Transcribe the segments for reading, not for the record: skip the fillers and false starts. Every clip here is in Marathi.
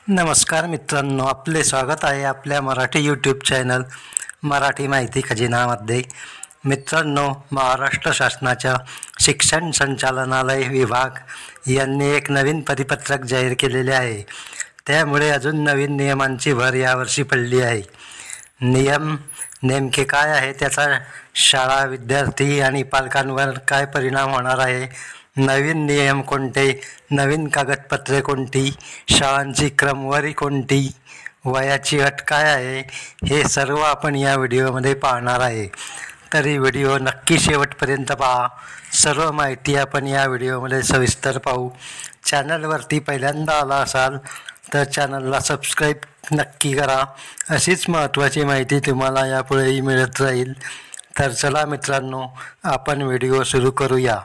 नमस्कार मित्रांनो, आपले स्वागत आहे आपल्या मराठी यूट्यूब चॅनल मराठी माहिती खजिनामध्ये. मित्रांनो, महाराष्ट्र शासनाच्या शिक्षण संचालनालय विभाग यांनी एक नवीन परिपत्रक जाहीर केलेले आहे. त्यामुळे अजून नवीन नियमांची भर यावर्षी पडली आहे. नियम नेमके काय आहे, त्याचा शाळा, विद्यार्थी आणि पालकांवर काय परिणाम होणार आहे, नवीन नियम कोणते, नवीन कागदपत्रे कोणती, शाळांची क्रमवारी कोणती, वयाची अट काय आहे, हे सर्व आपण या व्हिडिओमध्ये पाहणार आहे. तरी व्हिडिओ नक्की शेवटपर्यंत पहा. सर्व माहिती आपण या व्हिडिओमध्ये सविस्तर पाहू. चॅनलवरती पहिल्यांदा आला असाल तर चॅनलला सबस्क्राईब नक्की करा. अशीच महत्त्वाची माहिती तुम्हाला यापुढेही मिळत राहील. तर चला मित्रांनो, आपण व्हिडिओ सुरू करूया.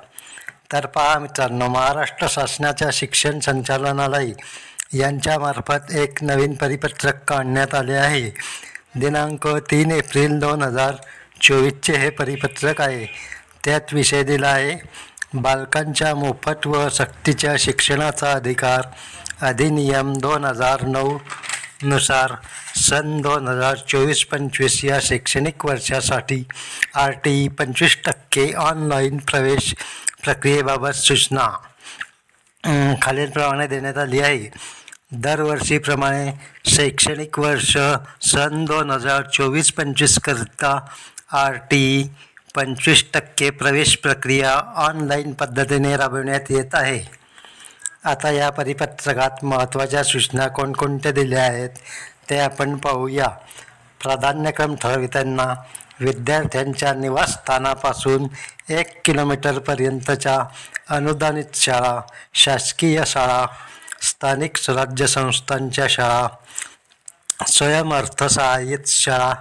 तर पहा मित्रांनो, महाराष्ट्र शासनाच्या शिक्षण संचालनालय यांच्यामार्फत एक नवीन परिपत्रक काढण्यात आले आहे. दिनांक 3 एप्रिल 2024 हे परिपत्रक आहे. त्यात विषय दिला आहे, बालकांच्या मोफत व सक्तीच्या शिक्षणाचा अधिकार अधिनियम 2009 नुसार सन 2024-25 या शैक्षणिक वर्षासाठी RTE 25% ऑनलाईन प्रवेश प्रक्रियेबाबत सूचना खालीलप्रमाणे देण्यात आली आहे. दरवर्षीप्रमाणे शैक्षणिक वर्ष सन 2024-25 करिता RTE 25% प्रवेश प्रक्रिया ऑनलाईन पद्धतीने राबविण्यात येत आहे. आता या परिपत्रकात महत्त्वाच्या सूचना कोणकोणत्या दिल्या आहेत ते आपण पाहूया. प्राधान्यक्रम ठरविताना विद्यार्थ्यांच्या निवासस्थानापासून 1 किलोमीटरपर्यंतच्या अनुदानित शाळा, शासकीय शाळा, स्थानिक स्वराज्य संस्थांच्या शाळा, स्वयंअर्थसहाय्यित शाळा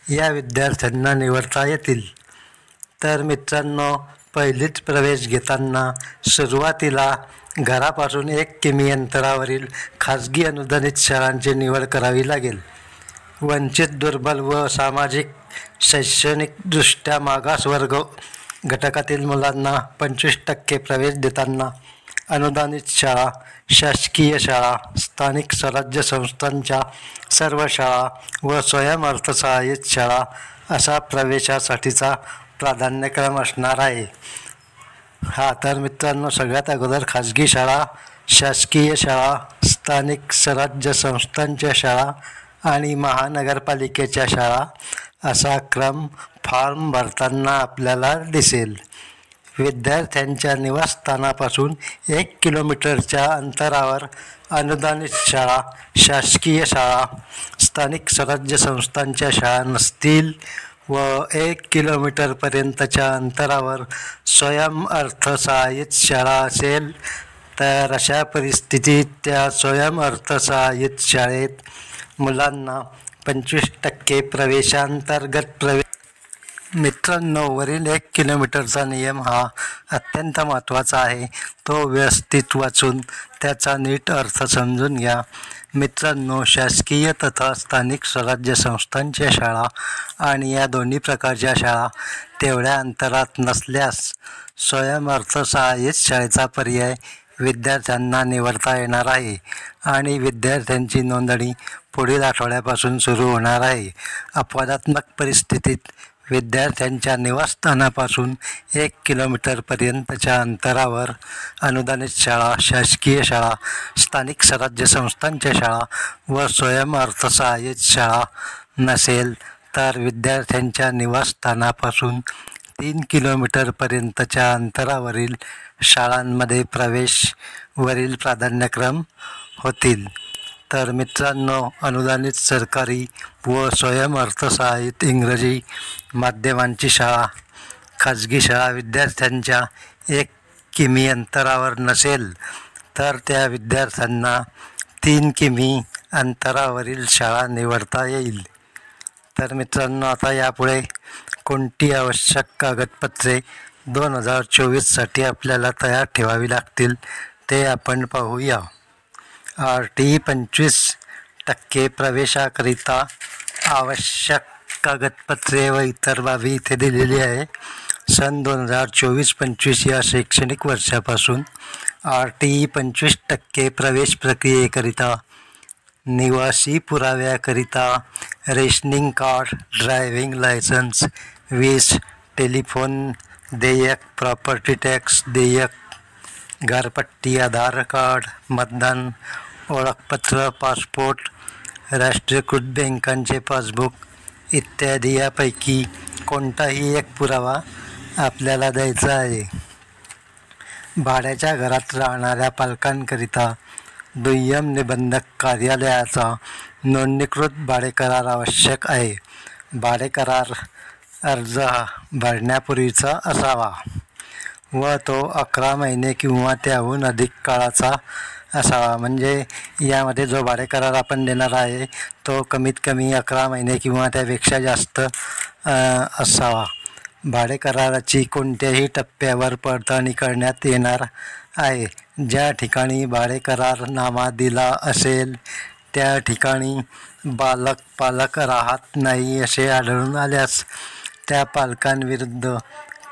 या विद्यार्थ्यांना निवडता येतील. तर मित्रांनो, पहिलीच प्रवेश घेताना सुरुवातीला घरापासून 1 किमी अंतरावरील खाजगी अनुदानित शाळांची निवड करावी लागेल. वंचित, दुर्बल व सामाजिक शैक्षणिकदृष्ट्या मागासवर्ग घटकातील मुलांना 25% प्रवेश देताना अनुदानित शाळा, शासकीय शाळा, स्थानिक स्वराज्य संस्थांच्या सर्व शाळा व स्वयंअर्थसहाय्यित शाळा असा प्रवेशासाठीचा प्राधान्यक्रम असणार आहे. तर मित्रांनो, सगळ्यात अगोदर खाजगी शाळा, शासकीय शाळा, स्थानिक स्वराज्य संस्थांच्या शाळा आणि महानगरपालिकेच्या शाळा असा क्रम फॉर्म भरताना आपल्याला दिसेल. विद्यार्थ्यांच्या निवासस्थानापासून 1 किलोमीटरच्या अंतरावर अनुदानित शाळा, शासकीय शाळा, स्थानिक स्वराज्य संस्थांच्या शाळा नसतील व 1 किलोमीटरपर्यंतच्या अंतरावर स्वयंअर्थसहाय्यित शाळा असेल तर अशा परिस्थितीत त्या स्वयंअर्थसहाय्यित शाळेत मुलांना 25% प्रवेशांतर्गत प्रवेश. मित्रांनो, वरील 1 किलोमीटरचा नियम हा अत्यंत महत्त्वाचा आहे. तो व्यवस्थित वाचून त्याचा नीट अर्थ समजून घ्या. मित्रांनो, शासकीय तथा स्थानिक स्वराज्य संस्थांच्या शाळा आणि या दोन्ही प्रकारच्या शाळा तेवढ्या अंतरात नसल्यास स्वयंअर्थसहाय्यित शाळेचा पर्याय विद्यार्थ्यांना निवडता येणार आहे आणि विद्यार्थ्यांची नोंदणी पुढील आठवड्यापासून सुरू होणार आहे. अपवादात्मक परिस्थितीत विद्यार्थ्यांच्या निवासस्थानापासून 1 किलोमीटरपर्यंतच्या अंतरावर अनुदानित शाळा, शासकीय शाळा, स्थानिक स्वराज्य संस्थांच्या शाळा व स्वयंअर्थसहाय्यित शाळा नसेल तर विद्यार्थ्यांच्या निवासस्थानापासून 3 किलोमीटरपर्यंतच्या अंतरावरील शाळांमध्ये प्रवेश वरील प्राधान्यक्रम होतील. तर मित्रांनो, अनुदानित सरकारी व स्वयंअर्थसहाय्यित इंग्रजी माध्यमांची शाळा, खाजगी शाळा विद्यार्थ्यांच्या 1 किमी अंतरावर नसेल तर त्या विद्यार्थ्यांना 3 किमी अंतरावरील शाळा निवडता येईल. तर मित्रांनो, आता यापुढे कोणती आवश्यक कागदपत्रे 2024साठी आपल्याला तयार ठेवावी लागतील ते आपण पाहूया. RTE 25% प्रवेशाकरिता आवश्यक कागदपत्रे व इतर बाबी इथे दिलेली आहे. सन 2024-25 या शैक्षणिक वर्षापासून RTE 25% प्रवेश प्रक्रियेकरिता निवासी पुराव्याकरिता रेशनिंग कार्ड, ड्रायव्हिंग लायसन्स, वीज, टेलिफोन देयक, प्रॉपर्टी टॅक्स देयक, घरपट्टी, आधार कार्ड, मतदान ओळखपत्र, पासपोर्ट, राष्ट्रीयकृत बँकांचे पासबुक इत्यादी यापैकी कोणताही एक पुरावा आपल्याला द्यायचा आहे. भाड्याच्या घरात राहणाऱ्या पालकांकरिता दुय्यम निबंधक कार्यालयाचा नोंदणीकृत भाडेकरार आवश्यक आहे. भाडेकरार अर्ज भरण्यापूर्वीचा असावा व तो 11 महिने किंवा त्याहून अधिक काळाचा असावा. म्हणजे यामध्ये जो भाडेकरार आपण देणार आहे तो कमीत कमी 11 महिने किंवा त्यापेक्षा जास्त असावा. भाडेकराराची कोणत्याही टप्प्यावर पडताळणी करण्यात येणार आहे. ज्या ठिकाणी भाडेकरारनामा दिला असेल त्या ठिकाणी पालक राहत नाही असे आढळून आल्यास त्या पालकांविरुद्ध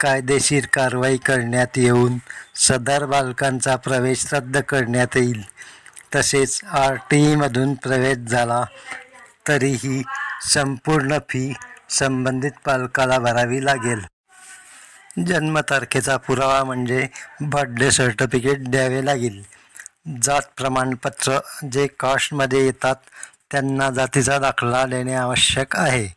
कायदेशीर कारवाई करण्यात येऊन सदर बालकांचा प्रवेश रद्द करण्यात येईल. तसेच RTEमधून प्रवेश झाला तरीही संपूर्ण फी संबंधित पालकाला भरावी लागेल. जन्मतारखेचा पुरावा म्हणजे बर्थडे सर्टिफिकेट द्यावे लागेल. जात प्रमाणपत्र जे कास्टमध्ये येतात त्यांना जातीचा दाखला देणे आवश्यक आहे.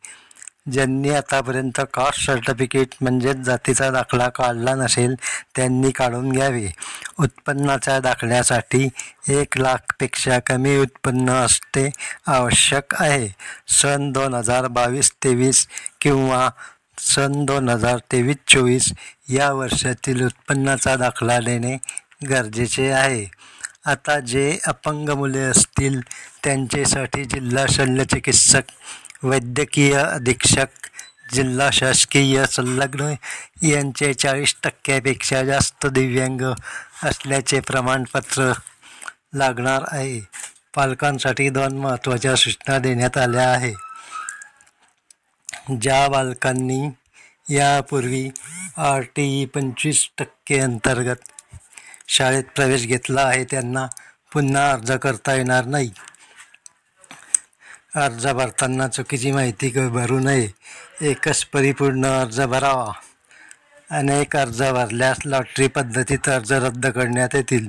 ज्यांनी आतापर्यंत कास्ट सर्टिफिकेट म्हणजेच जातीचा दाखला काढला नसेल त्यांनी काढून घ्यावे. उत्पन्नाच्या दाखल्यासाठी 1 लाखपेक्षा कमी उत्पन्न असणे आवश्यक आहे. सन 2022-23 किंवा सन 2023-24 या वर्षातील उत्पन्नाचा दाखला देणे गरजेचे आहे. आता जे अपंग मुले असतील त्यांच्यासाठी जिल्हा शल्यचिकित्सक, वैद्यकीय अधीक्षक, जिल्हा शासकीय संलग्न यांचे 40% जास्त दिव्यांग असल्याचे प्रमाणपत्र लागणार आहे. पालकांसाठी 2 महत्त्वाच्या सूचना देण्यात आल्या आहे. ज्या बालकांनी यापूर्वी RTE 25% अंतर्गत शाळेत प्रवेश घेतला आहे त्यांना पुन्हा अर्ज करता येणार नाही. अर्ज भरताना चुकीची माहिती भरू नये. एकच परिपूर्ण अर्ज भरावा. अनेक अर्ज भरल्यास लॉटरी पद्धतीत अर्ज रद्द करण्यात येतील.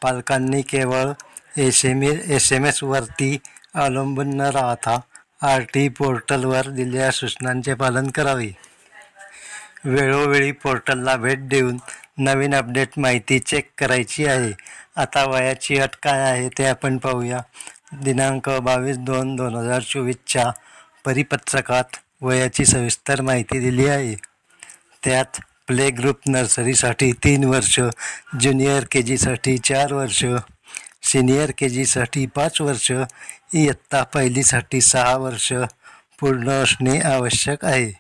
पालकांनी केवळ SMS वरती अवलंबून न राहता RTE पोर्टलवर दिलेल्या सूचनांचे पालन करावे. वेळोवेळी पोर्टलला भेट देऊन नवीन अपडेट माहिती चेक करायची आहे. आता वयाची अट काय आहे ते आपण पाहूया. दिनांक 22/2/2024च्या परिपत्रकात वयाची सविस्तर माहिती दिली आहे. त्यात प्ले ग्रुप नर्सरीसाठी 3 वर्ष, ज्युनियर KGसाठी 4 वर्ष, सिनियर KGसाठी 5 वर्ष, इयत्ता पहिलीसाठी 6 वर्ष पूर्ण असणे आवश्यक आहे.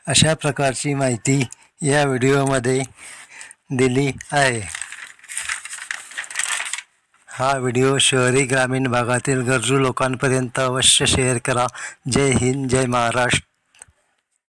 अशा प्रकारची माहिती या व्हिडिओमध्ये दिली आहे. हा व्हिडिओ शहरी ग्रामीण भागातील गरजू लोकांपर्यंत अवश्य शेअर करा. जय हिंद, जय महाराष्ट्र.